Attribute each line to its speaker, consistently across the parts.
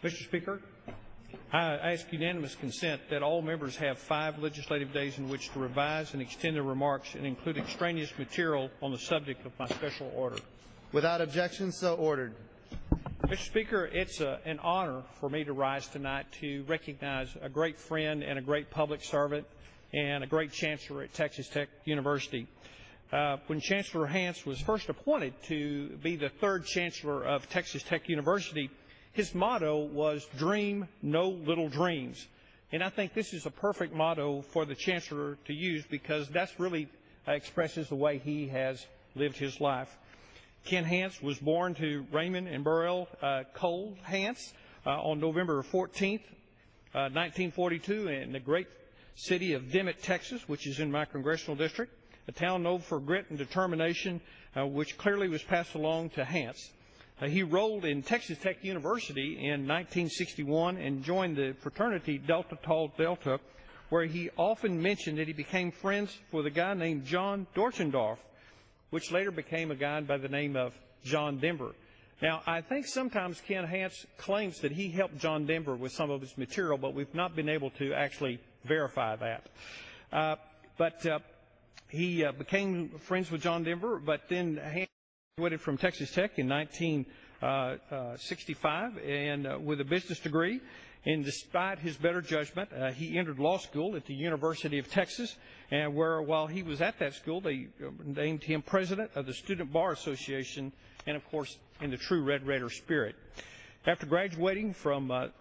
Speaker 1: Mr. Speaker, I ask unanimous consent that all members have 5 legislative days in which to revise and extend their remarks and include extraneous material on the subject of my special order.
Speaker 2: Without objection, so ordered.
Speaker 1: Mr. Speaker, it's an honor for me to rise tonight to recognize a great friend and a great public servant and a great chancellor at Texas Tech University. When Chancellor Hance was first appointed to be the 3rd chancellor of Texas Tech University, his motto was "Dream no little dreams." And I think this is a perfect motto for the chancellor to use because that's really expresses the way he has lived his life. Ken Hance was born to Raymond and Burrell Cole Hance on November 14th, 1942 in the great city of Dimmitt, Texas, which is in my congressional district, a town known for grit and determination, which clearly was passed along to Hance. He enrolled in Texas Tech University in 1961 and joined the fraternity Delta Tau Delta, where he often mentioned that he became friends with a guy named John Dorchendorf, which later became a guy by the name of John Denver. Now, I think sometimes Ken Hance claims that he helped John Denver with some of his material, but we've not been able to actually verify that. He became friends with John Denver, but then Hance graduated from Texas Tech in 1965 and with a business degree. And despite his better judgment, he entered law school at the University of Texas, and while he was at that school, they named him president of the Student Bar Association, and of course, in the true Red Raider spirit. After graduating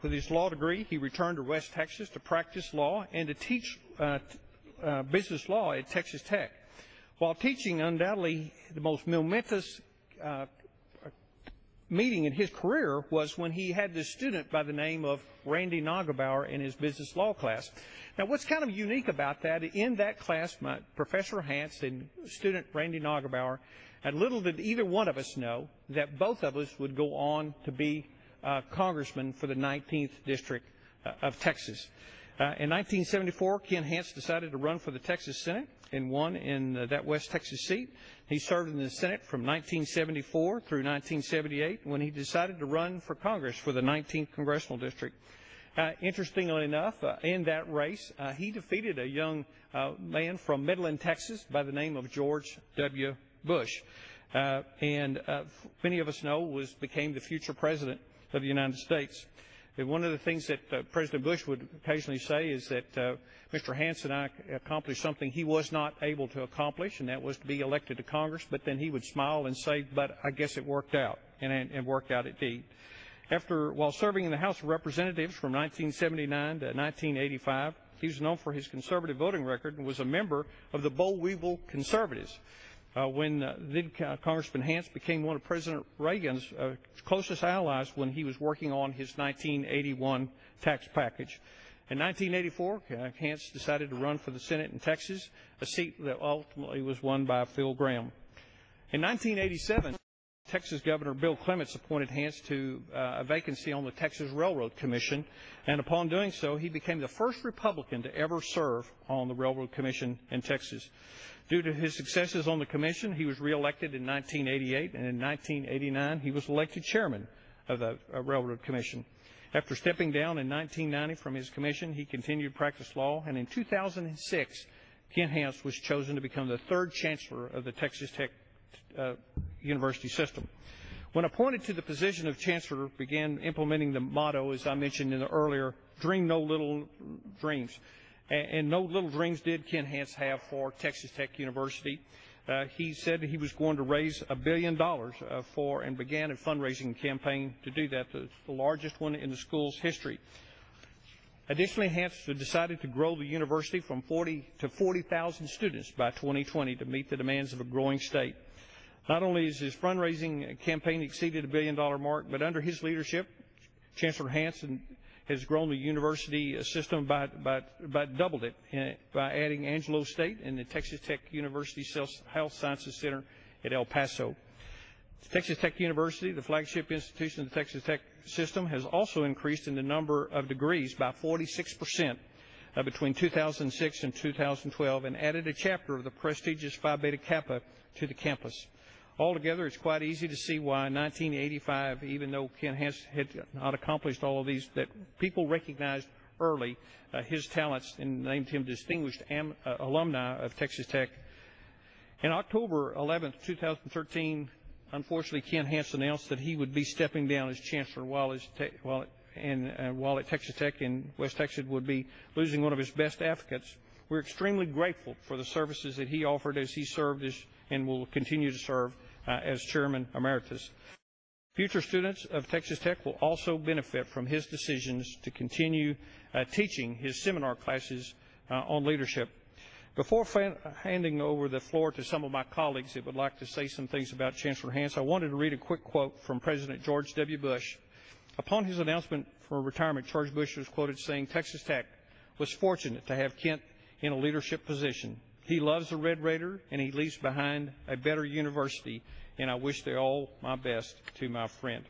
Speaker 1: with his law degree, he returned to West Texas to practice law and to teach business law at Texas Tech. While teaching, undoubtedly the most momentous meeting in his career was when he had this student by the name of Randy Neugebauer in his business law class. Now, what's kind of unique about that, in that class, Professor Hance and student Randy Neugebauer, and little did either one of us know that both of us would go on to be congressmen for the 19th District of Texas. In 1974, Ken Hance decided to run for the Texas Senate and won in that West Texas seat. He served in the Senate from 1974 through 1978 when he decided to run for Congress for the 19th Congressional District. Interestingly enough, in that race, he defeated a young man from Midland, Texas by the name of George W. Bush. Many of us know became the future president of the United States. And one of the things that President Bush would occasionally say is that Mr. Hance and I accomplished something he was not able to accomplish, and that was to be elected to Congress. But then he would smile and say, "But I guess it worked out," and worked out indeed. While serving in the House of Representatives from 1979 to 1985, he was known for his conservative voting record and was a member of the Boll Weevil Conservatives. Then Congressman Hance became one of President Reagan's closest allies when he was working on his 1981 tax package. In 1984, Hance decided to run for the Senate in Texas, a seat that ultimately was won by Phil Gramm. In 1987, Texas Governor Bill Clements appointed Hance to a vacancy on the Texas Railroad Commission, and upon doing so, he became the first Republican to ever serve on the Railroad Commission in Texas. Due to his successes on the commission, he was reelected in 1988, and in 1989, he was elected chairman of the Railroad Commission. After stepping down in 1990 from his commission, he continued to practice law, and in 2006, Ken Hance was chosen to become the 3rd chancellor of the Texas Tech University system. When appointed to the position of chancellor, began implementing the motto, as I mentioned in the earlier, "Dream no little dreams." And no little dreams did Ken Hance have for Texas Tech University. He said he was going to raise $1 billion and began a fundraising campaign to do that, the largest one in the school's history. Additionally, Hance decided to grow the university from 40 to 40,000 students by 2020 to meet the demands of a growing state. Not only has his fundraising campaign exceeded the $1 billion mark, but under his leadership, Chancellor Hance has grown the university system by doubled it by adding Angelo State and the Texas Tech University Health Sciences Center at El Paso. Texas Tech University, the flagship institution of the Texas Tech system, has also increased in the number of degrees by 46% between 2006 and 2012 and added a chapter of the prestigious Phi Beta Kappa to the campus. Altogether, it's quite easy to see why in 1985, even though Ken Hance had not accomplished all of these, that people recognized early his talents and named him distinguished alumni of Texas Tech. On October 11, 2013, unfortunately, Ken Hance announced that he would be stepping down as Chancellor while at Texas Tech in West Texas would be losing one of his best advocates. We're extremely grateful for the services that he offered as he served as and will continue to serve as Chairman Emeritus. Future students of Texas Tech will also benefit from his decisions to continue teaching his seminar classes on leadership. Before handing over the floor to some of my colleagues that would like to say some things about Chancellor Hance, I wanted to read a quick quote from President George W. Bush. Upon his announcement for retirement, George Bush was quoted saying, "Texas Tech was fortunate to have Kent in a leadership position. He loves the Red Raider, and he leaves behind a better university, and I wish all my best to my friend."